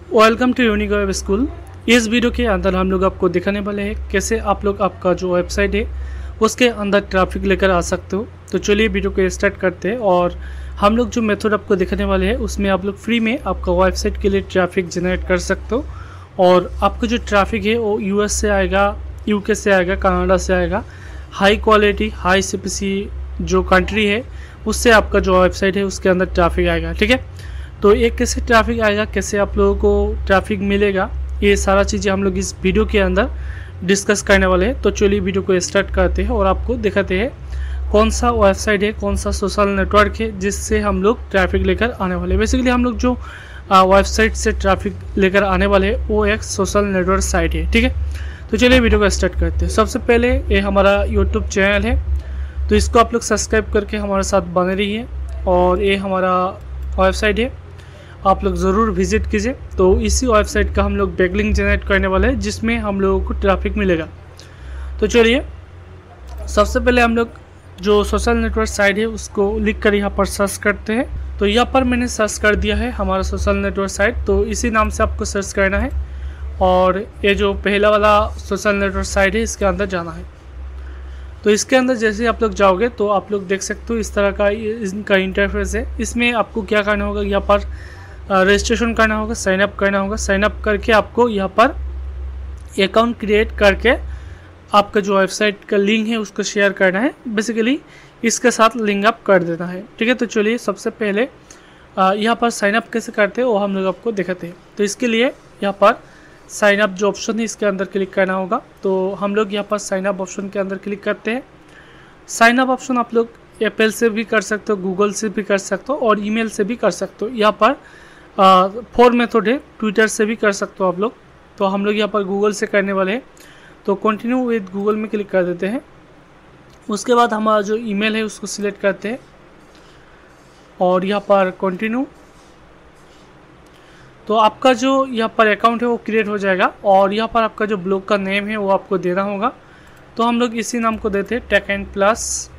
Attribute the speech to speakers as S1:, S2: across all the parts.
S1: Welcome to unique web school. इस video के अंदर हम लोग आपको दिखाने वाले हैं कैसे आप लोग आपका जो वेबसाइट है उसके अंदर ट्रैफिक लेकर आ सकते हो। तो चलिए वीडियो को स्टार्ट करते हैं। और हम लोग जो मेथड आपको दिखाने वाले हैं उसमें आप लोग फ्री में आपका वेबसाइट के लिए ट्रैफिक जनरेट कर सकते हो। और आपका जो ट्रैफिक है वो यूएस से आएगा, यूके से आएगा, कनाडा से आएगा। हाई क्वालिटी हाई सीपीसी जो कंट्री है उससे आपका जो वेबसाइट है उसके अंदर ट्रैफिक आएगा। ठीक है, तो ये कैसे ट्रैफिक आएगा, कैसे आप लोगों को ट्रैफिक मिलेगा, ये सारा चीज़ें हम लोग इस वीडियो के अंदर डिस्कस करने वाले हैं। तो चलिए वीडियो को स्टार्ट करते हैं और आपको दिखाते हैं कौन सा वेबसाइट है, कौन सा सोशल नेटवर्क है जिससे हम लोग ट्रैफिक लेकर आने वाले हैं। बेसिकली हम लोग जो वेबसाइट से ट्रैफिक लेकर आने वाले हैं वो एक सोशल नेटवर्क साइट है। ठीक है, तो चलिए वीडियो को स्टार्ट करते हैं। सबसे पहले ये हमारा यूट्यूब चैनल है, तो इसको आप लोग सब्सक्राइब करके हमारे साथ बने रहिए। और ये हमारा वेबसाइट है, आप लोग ज़रूर विजिट कीजिए। तो इसी वेबसाइट का हम लोग बैकलिंक जनरेट करने वाले हैं जिसमें हम लोगों को ट्रैफिक मिलेगा। तो चलिए सबसे पहले हम लोग जो सोशल नेटवर्क साइट है उसको लिख कर यहाँ पर सर्च करते हैं। तो यहाँ पर मैंने सर्च कर दिया है हमारा सोशल नेटवर्क साइट, तो इसी नाम से आपको सर्च करना है। और ये जो पहला वाला सोशल नेटवर्क साइट है इसके अंदर जाना है। तो इसके अंदर जैसे आप लोग जाओगे तो आप लोग देख सकते हो इस तरह का इनका इंटरफेस है। इसमें आपको क्या करना होगा, यहाँ पर रजिस्ट्रेशन करना होगा, साइन अप करना होगा। साइन अप करके आपको यहाँ पर अकाउंट क्रिएट करके आपका जो वेबसाइट का लिंक है उसको शेयर करना है। बेसिकली इसके साथ लिंक अप कर देना है। ठीक है, तो चलिए सबसे पहले यहाँ पर साइन अप कैसे करते हैं वो हम लोग आपको दिखाते हैं। तो इसके लिए यहाँ पर साइन अप जो ऑप्शन है इसके अंदर क्लिक करना होगा। तो हम लोग यहाँ पर साइन अप ऑप्शन के अंदर क्लिक करते हैं। साइन अप ऑप्शन आप लोग एप्पल से भी कर सकते हो, गूगल से भी कर सकते हो और ईमेल से भी कर सकते हो। यहाँ पर 4 मेथड है, ट्विटर से भी कर सकते हो आप लोग। तो हम लोग यहाँ पर गूगल से करने वाले हैं, तो कंटिन्यू विद गूगल में क्लिक कर देते हैं। उसके बाद हमारा जो ईमेल है उसको सिलेक्ट करते हैं और यहाँ पर कंटिन्यू। तो आपका जो यहाँ पर अकाउंट है वो क्रिएट हो जाएगा और यहाँ पर आपका जो ब्लॉग का नेम है वो आपको देना होगा। तो हम लोग इसी नाम को देते हैं, टेक एंड प्लस।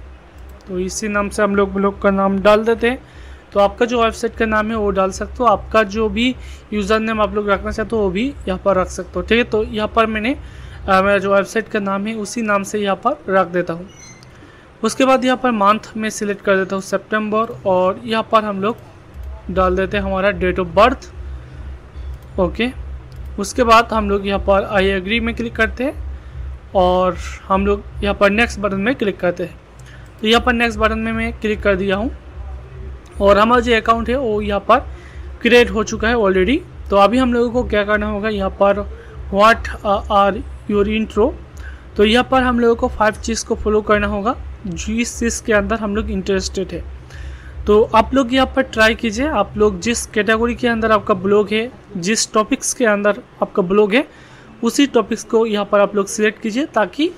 S1: तो इसी नाम से हम लोग ब्लॉग का नाम डाल देते हैं। तो आपका जो वेबसाइट का नाम है वो डाल सकते हो, आपका जो भी यूज़र नेम आप लोग रखना चाहते हो वो भी यहाँ पर रख सकते हो। ठीक है, तो यहाँ पर मैंने मेरा जो वेबसाइट का नाम है उसी नाम से यहाँ पर रख देता हूँ। उसके बाद यहाँ पर मंथ में सिलेक्ट कर देता हूँ सितंबर, और यहाँ पर हम लोग डाल देते हैं हमारा डेट ऑफ बर्थ। ओके, उसके बाद हम लोग यहाँ पर आई एग्री में क्लिक करते हैं और हम लोग यहाँ पर नेक्स्ट बटन में क्लिक करते हैं। तो यहाँ पर नेक्स्ट बटन में मैं क्लिक कर दिया हूँ और हमारा जो अकाउंट है वो यहाँ पर क्रिएट हो चुका है ऑलरेडी। तो अभी हम लोगों को क्या करना होगा, यहाँ पर व्हाट आर योर इंट्रो। तो यहाँ पर हम लोगों को 5 चीज़ को फॉलो करना होगा जिस चीज़ के अंदर हम लोग इंटरेस्टेड है। तो आप लोग यहाँ पर ट्राई कीजिए, आप लोग जिस कैटेगरी के अंदर आपका ब्लॉग है, जिस टॉपिक्स के अंदर आपका ब्लॉग है उसी टॉपिक्स को यहाँ पर आप लोग सिलेक्ट कीजिए ताकि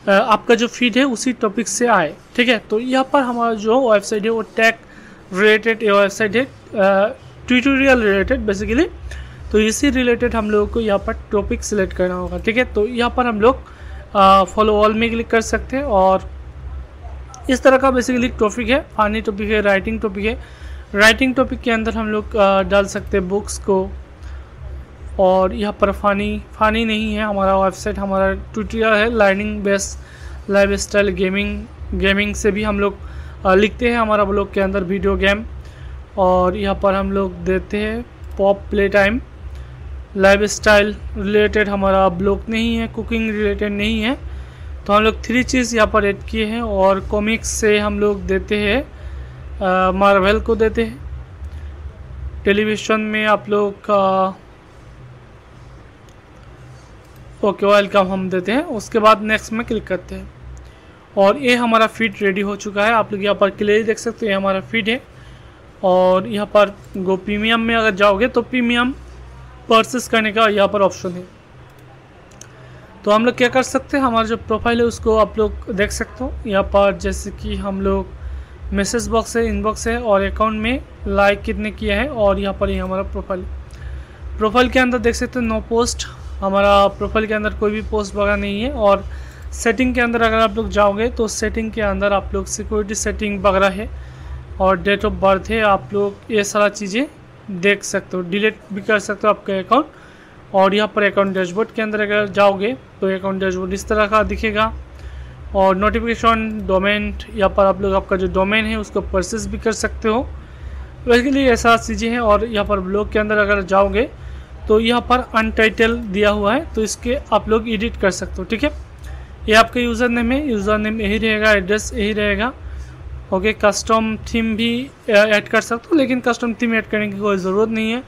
S1: आपका जो फीड है उसी टॉपिक से आए। ठीक है, तो यहाँ पर हमारा जो वेबसाइट है वो टेक रिलेटेड वेबसाइट है, ट्यूटोरियल रिलेटेड बेसिकली। तो इसी रिलेटेड हम लोगों को यहाँ पर टॉपिक सिलेक्ट करना होगा। ठीक है, तो यहाँ पर हम लोग फॉलो ऑल में क्लिक कर सकते हैं और इस तरह का बेसिकली टॉपिक है। फनी टॉपिक है, राइटिंग टॉपिक है। राइटिंग टॉपिक के अंदर हम लोग डाल सकते हैं बुक्स को, और यहाँ पर फनी नहीं है हमारा वेबसाइट, हमारा ट्यूटोरियल है learning based life style gaming से भी हम लोग लिखते हैं हमारा ब्लॉग के अंदर वीडियो गेम। और यहाँ पर हम लोग देते हैं pop play time. Life style related हमारा ब्लॉग नहीं है, कुकिंग रिलेटेड नहीं है। तो हम लोग 3 चीज़ यहाँ पर ऐड किए हैं। और कॉमिक्स से हम लोग देते हैं मार्वल को देते हैं। टेलीविज़न में आप लोग का ओके वेलकम हम देते हैं। उसके बाद नेक्स्ट में क्लिक करते हैं और ये हमारा फीड रेडी हो चुका है। आप लोग यहाँ पर क्लियर देख सकते हैं, ये हमारा फीड है। और यहाँ पर गो प्रीमियम में अगर जाओगे तो प्रीमियम परचेस करने का यहाँ पर ऑप्शन है। तो हम लोग क्या कर सकते हैं, हमारा जो प्रोफाइल है उसको आप लोग देख सकते हो यहाँ पर। जैसे कि हम लोग मैसेज बॉक्स है, इनबॉक्स है और अकाउंट में लाइक कितने किया है, और यहाँ पर ये हमारा प्रोफाइल के अंदर देख सकते हो नो पोस्ट। हमारा प्रोफाइल के अंदर कोई भी पोस्ट वगैरह नहीं है। और सेटिंग के अंदर अगर आप लोग जाओगे तो सेटिंग के अंदर आप लोग सिक्योरिटी सेटिंग वगैरह है और डेट ऑफ बर्थ है। आप लोग ये सारा चीज़ें देख सकते हो, डिलीट भी कर सकते हो आपका अकाउंट। और यहाँ पर अकाउंट डैशबोर्ड के अंदर अगर जाओगे तो अकाउंट डैशबोर्ड इस तरह का दिखेगा। और नोटिफिकेशन, डोमेन, यहाँ पर आप लोग आपका जो डोमेन है उसको परचेस भी कर सकते हो। बेसिकली ऐसा चीज़ें हैं। और यहाँ पर ब्लॉग के अंदर अगर जाओगे तो यहाँ पर अनटाइटल दिया हुआ है, तो इसके आप लोग एडिट कर सकते हो। ठीक है, ये आपका यूज़र नेम है, यूज़र नेम यही रहेगा, एड्रेस यही रहेगा। ओके, कस्टम थीम भी ऐड कर सकते हो, लेकिन कस्टम थीम ऐड करने की कोई ज़रूरत नहीं है।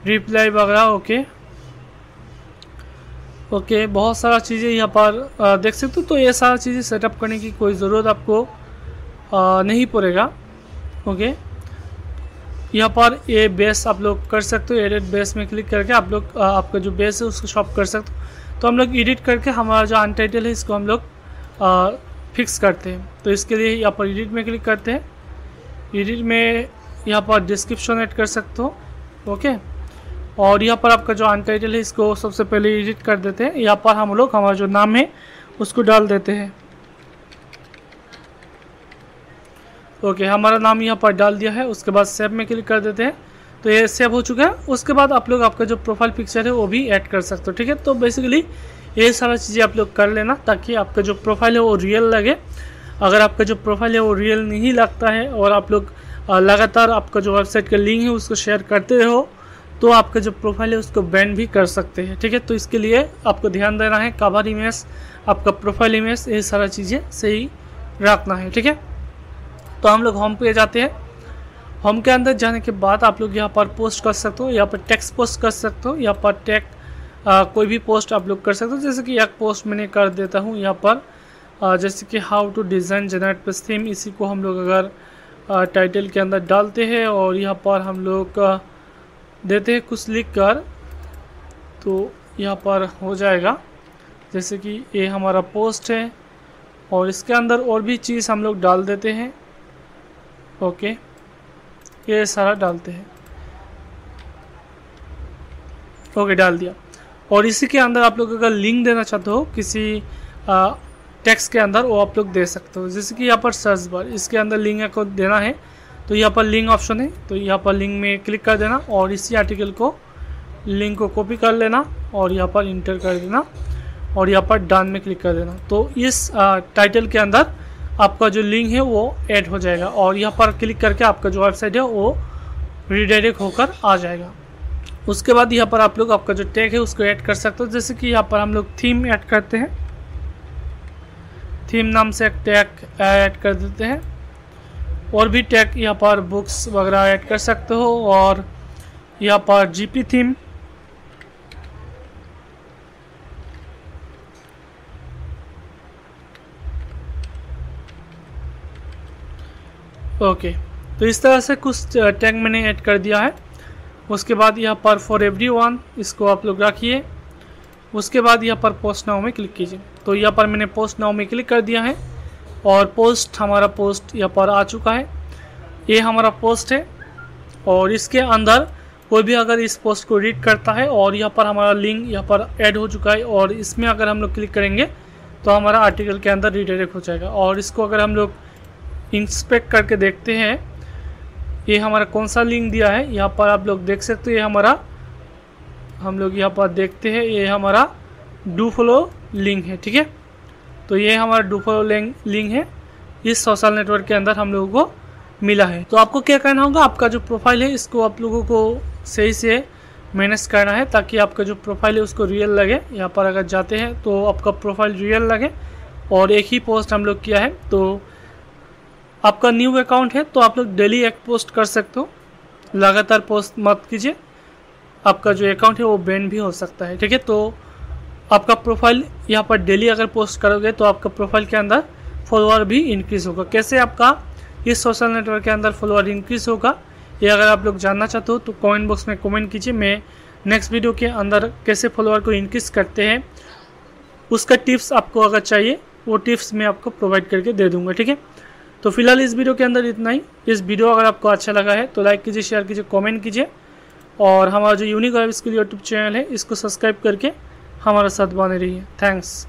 S1: रिप्लाई वगैरह ओके, बहुत सारा चीज़ें यहाँ पर देख सकते हो। तो ये सारा चीज़ें सेटअप करने की कोई ज़रूरत आपको नहीं पड़ेगा। ओके, यहाँ पर ये बेस आप लोग कर सकते हो, एडिट बेस में क्लिक करके आप लोग आपका जो बेस है उसको शॉप कर सकते हो। तो हम लोग एडिट करके हमारा जो अनटाइटल है इसको हम लोग फिक्स करते हैं। तो इसके लिए यहाँ पर एडिट में क्लिक करते हैं। एडिट में यहाँ पर डिस्क्रिप्शन ऐड कर सकते हो। ओके, और यहाँ पर आपका जो अनटाइटल है इसको सबसे पहले एडिट कर देते हैं। यहाँ पर हम लोग हमारा जो नाम है उसको डाल देते हैं। ओके, हमारा नाम यहाँ पर डाल दिया है। उसके बाद सेव में क्लिक कर देते हैं। तो ये सेव हो चुका है। उसके बाद आप लोग आपका जो प्रोफाइल पिक्चर है वो भी ऐड कर सकते हो। ठीक है, तो बेसिकली ये सारा चीज़ें आप लोग कर लेना ताकि आपका जो प्रोफाइल है वो रियल लगे। अगर आपका जो प्रोफाइल है वो रियल नहीं लगता है और आप लोग लगातार आपका जो वेबसाइट का लिंक है उसको शेयर करते रहो तो आपका जो प्रोफाइल है उसको बैन भी कर सकते हैं। ठीक है, तो इसके लिए आपको ध्यान देना है, कवर इमेज, आपका प्रोफाइल इमेज, ये सारा चीज़ें सही रखना है। ठीक है, तो हम लोग होम पे जाते हैं। होम के अंदर जाने के बाद आप लोग यहाँ पर पोस्ट कर सकते हो, यहाँ पर टेक्स्ट पोस्ट कर सकते हो। यहाँ पर कोई भी पोस्ट आप लोग कर सकते हो। जैसे कि एक पोस्ट मैंने कर देता हूँ यहाँ पर, जैसे कि how to design generate page theme. इसी को हम लोग अगर टाइटल के अंदर डालते हैं और यहाँ पर हम लोग देते हैं कुछ लिख कर, तो यहाँ पर हो जाएगा। जैसे कि ये हमारा पोस्ट है और इसके अंदर और भी चीज़ हम लोग डाल देते हैं। ओके, ये सारा डालते हैं। ओके, डाल दिया। और इसी के अंदर आप लोग अगर लिंक देना चाहते हो किसी टेक्स्ट के अंदर, वो आप लोग दे सकते हो। जैसे कि यहाँ पर सर्च बार, इसके अंदर लिंक को देना है तो यहाँ पर लिंक ऑप्शन है, तो यहाँ पर लिंक में क्लिक कर देना और इसी आर्टिकल को लिंक को कॉपी कर लेना और यहाँ पर इंटर कर देना और यहाँ पर डन में क्लिक कर देना। तो इस टाइटल के अंदर आपका जो लिंक है वो ऐड हो जाएगा और यहाँ पर क्लिक करके आपका जो वेबसाइट है वो रीडायरेक्ट होकर आ जाएगा। उसके बाद यहाँ पर आप लोग आपका जो टैग है उसको ऐड कर सकते हो। जैसे कि यहाँ पर हम लोग थीम ऐड करते हैं, थीम नाम से एक टैग ऐड कर देते हैं। और भी टैग यहाँ पर बुक्स वगैरह ऐड कर सकते हो। और यहाँ पर जीपी थीम, ओके, तो इस तरह से कुछ टैग मैंने ऐड कर दिया है। उसके बाद यहाँ पर फॉर एवरीवन इसको आप लोग रखिए। उसके बाद यहाँ पर पोस्ट नाउ में क्लिक कीजिए। तो यहाँ पर मैंने पोस्ट नाउ में क्लिक कर दिया है और हमारा पोस्ट यहाँ पर आ चुका है। ये हमारा पोस्ट है और इसके अंदर कोई भी अगर इस पोस्ट को रीड करता है और यहाँ पर हमारा लिंक यहाँ पर ऐड हो चुका है और इसमें अगर हम लोग क्लिक करेंगे तो हमारा आर्टिकल के अंदर रीडायरेक्ट हो जाएगा। और इसको अगर हम लोग इंस्पेक्ट करके देखते हैं ये हमारा कौन सा लिंक दिया है, यहाँ पर आप लोग देख सकते हो। ये हमारा, हम लोग यहाँ पर देखते हैं, ये हमारा डू फॉलो लिंक है। ठीक है, तो ये हमारा डू फॉलो लिंक है, इस सोशल नेटवर्क के अंदर हम लोगों को मिला है। तो आपको क्या करना होगा, आपका जो प्रोफाइल है इसको आप लोगों को सही से मैनेज करना है ताकि आपका जो प्रोफाइल है उसको रियल लगे। यहाँ पर अगर जाते हैं तो आपका प्रोफाइल रियल लगे। और एक ही पोस्ट हम लोग किया है, तो आपका न्यू अकाउंट है तो आप लोग डेली एक पोस्ट कर सकते हो, लगातार पोस्ट मत कीजिए, आपका जो अकाउंट है वो बैन भी हो सकता है। ठीक है, तो आपका प्रोफाइल यहाँ पर डेली अगर पोस्ट करोगे तो आपका प्रोफाइल के अंदर फॉलोअर भी इंक्रीज़ होगा। कैसे आपका इस सोशल नेटवर्क के अंदर फॉलोअर इंक्रीज़ होगा, ये अगर आप लोग जानना चाहते हो तो कमेंट बॉक्स में कमेंट कीजिए। मैं नेक्स्ट वीडियो के अंदर कैसे फॉलोअर को इंक्रीज़ करते हैं उसका टिप्स आपको अगर चाहिए वो टिप्स मैं आपको प्रोवाइड करके दे दूँगा। ठीक है, तो फिलहाल इस वीडियो के अंदर इतना ही। इस वीडियो अगर आपको अच्छा लगा है तो लाइक कीजिए, शेयर कीजिए, कमेंट कीजिए और हमारा जो unique web skill YouTube channel है इसको सब्सक्राइब करके हमारा साथ बने रहिए। थैंक्स।